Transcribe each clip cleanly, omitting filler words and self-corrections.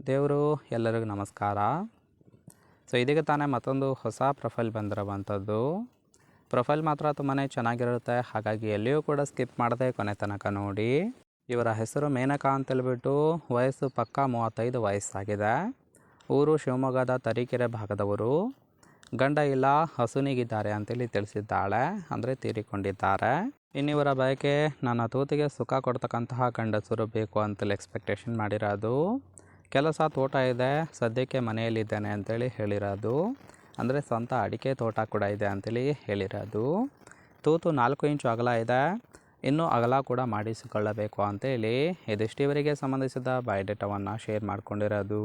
ದೇವರು ಎಲ್ಲರಿಗೂ ನಮಸ್ಕಾರ. ಇದೀಗ ತಾನೇ ಮತ್ತೊಂದು ಹೊಸ ಪ್ರೊಫೈಲ್ ಬಂದಿರುವಂಥದ್ದು. ಪ್ರೊಫೈಲ್ ಮಾತ್ರ ತುಂಬಾ ಚೆನ್ನಾಗಿರುತ್ತೆ, ಹಾಗಾಗಿ ಎಲ್ಲಿಯೂ ಕೂಡ ಸ್ಕಿಪ್ ಮಾಡದೆ ಕೊನೆ ತನಕ ನೋಡಿ. ಇವರ ಹೆಸರು ಮೇನಕಾ ಅಂತೇಳ್ಬಿಟ್ಟು, ವಯಸ್ಸು ಪಕ್ಕಾ 35 ವಯಸ್ಸಾಗಿದೆ. ಊರು ಶಿವಮೊಗ್ಗದ ತರೀಕೆರೆ ಭಾಗದವರು. ಗಂಡ ಇಲ್ಲ, ಹಸುನಿಗಿದ್ದಾರೆ ಅಂತೇಳಿ ತಿಳಿಸಿದ್ದಾಳೆ, ಅಂದರೆ ತೀರಿಕೊಂಡಿದ್ದಾರೆ. ಇನ್ನಿವರ ಬಯಕೆ ನನ್ನ ತೂತಿಗೆ ಸುಖ ಕೊಡ್ತಕ್ಕಂತಹ ಗಂಡಸರು ಬೇಕು ಅಂತೇಳಿ ಎಕ್ಸ್ಪೆಕ್ಟೇಷನ್ ಮಾಡಿರೋದು. ಕೆಲಸ ತೋಟ ಇದೆ, ಸದ್ಯಕ್ಕೆ ಮನೆಯಲ್ಲಿದ್ದೇನೆ ಅಂತೇಳಿ ಹೇಳಿರೋದು. ಅಂದರೆ ಸ್ವಂತ ಅಡಿಕೆ ತೋಟ ಕೂಡ ಇದೆ ಅಂತೇಳಿ ಹೇಳಿರೋದು. ತೂತು 4 ಇಂಚು ಅಗಲ ಇದೆ, ಇನ್ನೂ ಅಗಲ ಕೂಡ ಮಾಡಿಸಿಕೊಳ್ಳಬೇಕು ಅಂತೇಳಿ ಇದಿಷ್ಟು ಇವರಿಗೆ ಸಂಬಂಧಿಸಿದ ಬಯೋಡೇಟಾವನ್ನು ಶೇರ್ ಮಾಡ್ಕೊಂಡಿರೋದು.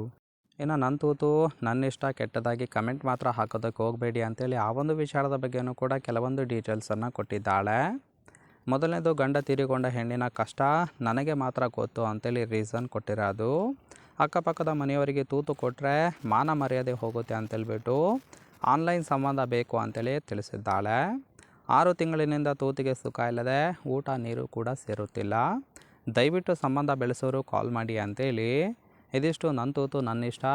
ಇನ್ನು ನನ್ನ ತೂತು ನನ್ನ ಇಷ್ಟ, ಕೆಟ್ಟದಾಗಿ ಕಮೆಂಟ್ ಮಾತ್ರ ಹಾಕೋದಕ್ಕೆ ಹೋಗಬೇಡಿ ಅಂತೇಳಿ ಆ ಒಂದು ವಿಚಾರದ ಬಗ್ಗೆಯೂ ಕೂಡ ಕೆಲವೊಂದು ಡೀಟೇಲ್ಸನ್ನು ಕೊಟ್ಟಿದ್ದಾಳೆ. ಮೊದಲನೇದು, ಗಂಡ ತೀರಿಕೊಂಡ ಹೆಣ್ಣಿನ ಕಷ್ಟ ನನಗೆ ಮಾತ್ರ ಗೊತ್ತು ಅಂತೇಳಿ ರೀಸನ್ ಕೊಟ್ಟಿರೋದು. ಅಕ್ಕಪಕ್ಕದ ಮನೆಯವರಿಗೆ ತೂತು ಕೊಟ್ಟರೆ ಮಾನ ಮರ್ಯಾದೆ ಹೋಗುತ್ತೆ ಅಂತೇಳ್ಬಿಟ್ಟು ಆನ್ಲೈನ್ ಸಂಬಂಧ ಬೇಕು ಅಂತೇಳಿ ತಿಳಿಸಿದ್ದಾಳೆ. 6 ತಿಂಗಳಿನಿಂದ ತೂತಿಗೆ ಸುಖ ಇಲ್ಲದೆ ಊಟ ನೀರು ಕೂಡ ಸೇರುತ್ತಿಲ್ಲ. ದಯವಿಟ್ಟು ಸಂಬಂಧ ಬೆಳೆಸೋರು ಕಾಲ್ ಮಾಡಿ ಅಂತೇಳಿ ಇದಿಷ್ಟು ನನ್ನ ತೂತು ನನ್ನ ಇಷ್ಟ,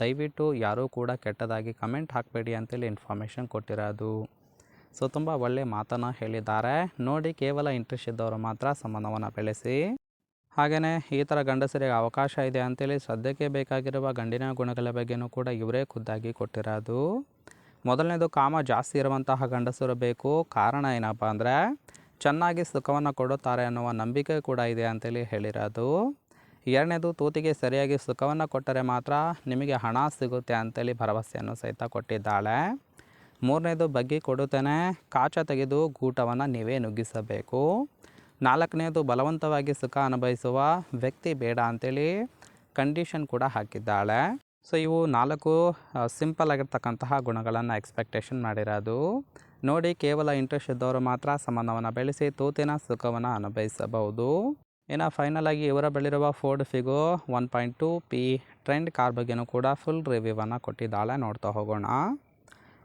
ದಯವಿಟ್ಟು ಯಾರೂ ಕೂಡ ಕೆಟ್ಟದಾಗಿ ಕಮೆಂಟ್ ಹಾಕಬೇಡಿ ಅಂತೇಳಿ ಇನ್ಫಾರ್ಮೇಷನ್ ಕೊಟ್ಟಿರೋದು. ತುಂಬ ಒಳ್ಳೆಯ ಮಾತನ್ನು ಹೇಳಿದ್ದಾರೆ. ನೋಡಿ, ಕೇವಲ ಇಂಟ್ರೆಸ್ಟ್ ಇದ್ದವರು ಮಾತ್ರ ಸಂಬಂಧವನ್ನು ಬೆಳೆಸಿ. ಹಾಗೆಯೇ ಈ ಥರ ಗಂಡಸರಿಗೆ ಅವಕಾಶ ಇದೆ ಅಂತೇಳಿ ಸದ್ಯಕ್ಕೆ ಬೇಕಾಗಿರುವ ಗಂಡಿನ ಗುಣಗಳ ಬಗ್ಗೆಯೂ ಕೂಡ ಇವರೇ ಖುದ್ದಾಗಿ ಕೊಟ್ಟಿರೋದು. ಮೊದಲನೇದು, ಕಾಮ ಜಾಸ್ತಿ ಇರುವಂತಹ ಗಂಡಸರು ಬೇಕು. ಕಾರಣ ಏನಪ್ಪ ಅಂದರೆ ಚೆನ್ನಾಗಿ ಸುಖವನ್ನು ಕೊಡುತ್ತಾರೆ ಅನ್ನುವ ನಂಬಿಕೆ ಕೂಡ ಇದೆ ಅಂತೇಳಿ ಹೇಳಿರೋದು. ಎರಡನೇದು, ತೂತಿಗೆ ಸರಿಯಾಗಿ ಸುಖವನ್ನು ಕೊಟ್ಟರೆ ಮಾತ್ರ ನಿಮಗೆ ಹಣ ಸಿಗುತ್ತೆ ಅಂತೇಳಿ ಭರವಸೆಯನ್ನು ಸಹಿತ ಕೊಟ್ಟಿದ್ದಾಳೆ. ಮೂರನೇದು, ಬಗ್ಗಿ ಕೊಡುತ್ತೇನೆ, ಕಾಚ ತೆಗೆದು ಗೂಟವನ್ನು ನೀವೇ ನುಗ್ಗಿಸಬೇಕು. ನಾಲ್ಕನೇದು, ಬಲವಂತವಾಗಿ ಸುಖ ಅನುಭವಿಸುವ ವ್ಯಕ್ತಿ ಬೇಡ ಅಂತೇಳಿ ಕಂಡೀಷನ್ ಕೂಡ ಹಾಕಿದ್ದಾಳೆ. ಇವು 4 ಸಿಂಪಲ್ ಆಗಿರ್ತಕ್ಕಂತಹ ಗುಣಗಳನ್ನು ಎಕ್ಸ್ಪೆಕ್ಟೇಷನ್ ಮಾಡಿರೋದು. ನೋಡಿ, ಕೇವಲ ಇಂಟ್ರೆಸ್ಟ್ ಇದ್ದವರು ಮಾತ್ರ ಸಂಬಂಧವನ್ನು ಬೆಳೆಸಿ ತೂತಿನ ಸುಖವನ್ನು ಅನುಭವಿಸಬಹುದು. ಇನ್ನು ಫೈನಲ್ ಆಗಿ ಇವರ ಬಳಿರುವ Ford Figo 1.2 P trend car ಬಗ್ಗೆಯೂ ಕೂಡ ಫುಲ್ ರಿವ್ಯೂವನ್ನು ಕೊಟ್ಟಿದ್ದಾಳೆ. ನೋಡ್ತಾ ಹೋಗೋಣ.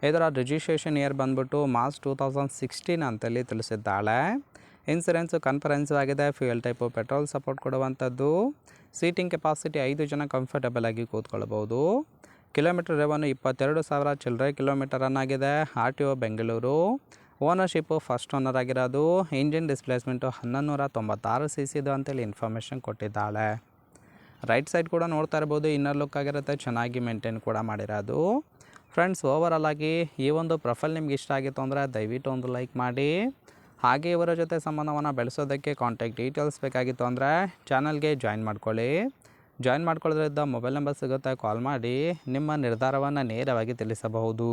ಇದರ ರಿಜಿಸ್ಟ್ರೇಷನ್ ಇಯರ್ ಬಂದ್ಬಿಟ್ಟು ಮಾರ್ಚ್ 2016 ಅಂತೇಳಿ ತಿಳಿಸಿದ್ದಾಳೆ. ಇನ್ಸೂರೆನ್ಸು ಕನ್ಫರೆನ್ಸಿವ್ ಆಗಿದೆ. ಫ್ಯೂಯಲ್ ಟೈಪು ಪೆಟ್ರೋಲ್ ಸಪೋರ್ಟ್ ಕೊಡುವಂಥದ್ದು. ಸೀಟಿಂಗ್ ಕೆಪಾಸಿಟಿ 5 ಜನ ಕಂಫರ್ಟಬಲ್ ಆಗಿ ಕೂತ್ಕೊಳ್ಬೋದು. ಕಿಲೋಮೀಟರ್ ರೆವೆನ್ಯೂ 22,000 ಚಿಲ್ಲರೆ ಕಿಲೋಮೀಟರ್ ಆಗಿದೆ. RTO Bengaluru. Ownership first owner ಆಗಿರೋದು. ಇಂಜಿನ್ ಡಿಸ್ಪ್ಲೇಸ್ಮೆಂಟು 1196 cc ಇದು ಅಂತೇಳಿ ಇನ್ಫಾರ್ಮೇಷನ್ ಕೊಟ್ಟಿದ್ದಾಳೆ. ರೈಟ್ ಸೈಡ್ ಕೂಡ ನೋಡ್ತಾ ಇರ್ಬೋದು, ಇನ್ನರ್ ಲುಕ್ ಆಗಿರುತ್ತೆ, ಚೆನ್ನಾಗಿ ಮೇಂಟೈನ್ ಕೂಡ ಮಾಡಿರೋದು. ಫ್ರೆಂಡ್ಸ್, ಓವರಾಲ್ ಆಗಿ ಈ ಒಂದು ಪ್ರೊಫೈಲ್ ನಿಮ್ಗೆ ಇಷ್ಟ ಆಗಿತ್ತು ಅಂದರೆ ದಯವಿಟ್ಟು ಒಂದು ಲೈಕ್ ಮಾಡಿ. ಹಾಗೆ ಇವರ ಜೊತೆ ಸಂಬಂಧವನ್ನು ಬೆಳೆಸೋದಕ್ಕೆ ಕಾಂಟ್ಯಾಕ್ಟ್ ಡೀಟೇಲ್ಸ್ ಬೇಕಾಗಿತ್ತು ಅಂದರೆ ಚಾನಲ್ಗೆ ಜಾಯಿನ್ ಮಾಡ್ಕೊಳ್ಳಿ. ಜಾಯಿನ್ ಮಾಡ್ಕೊಳ್ಳೋದ್ರಿಂದ ಮೊಬೈಲ್ ನಂಬರ್ ಸಿಗುತ್ತೆ, ಕಾಲ್ ಮಾಡಿ ನಿಮ್ಮ ನಿರ್ಧಾರವನ್ನು ನೇರವಾಗಿ ತಿಳಿಸಬಹುದು.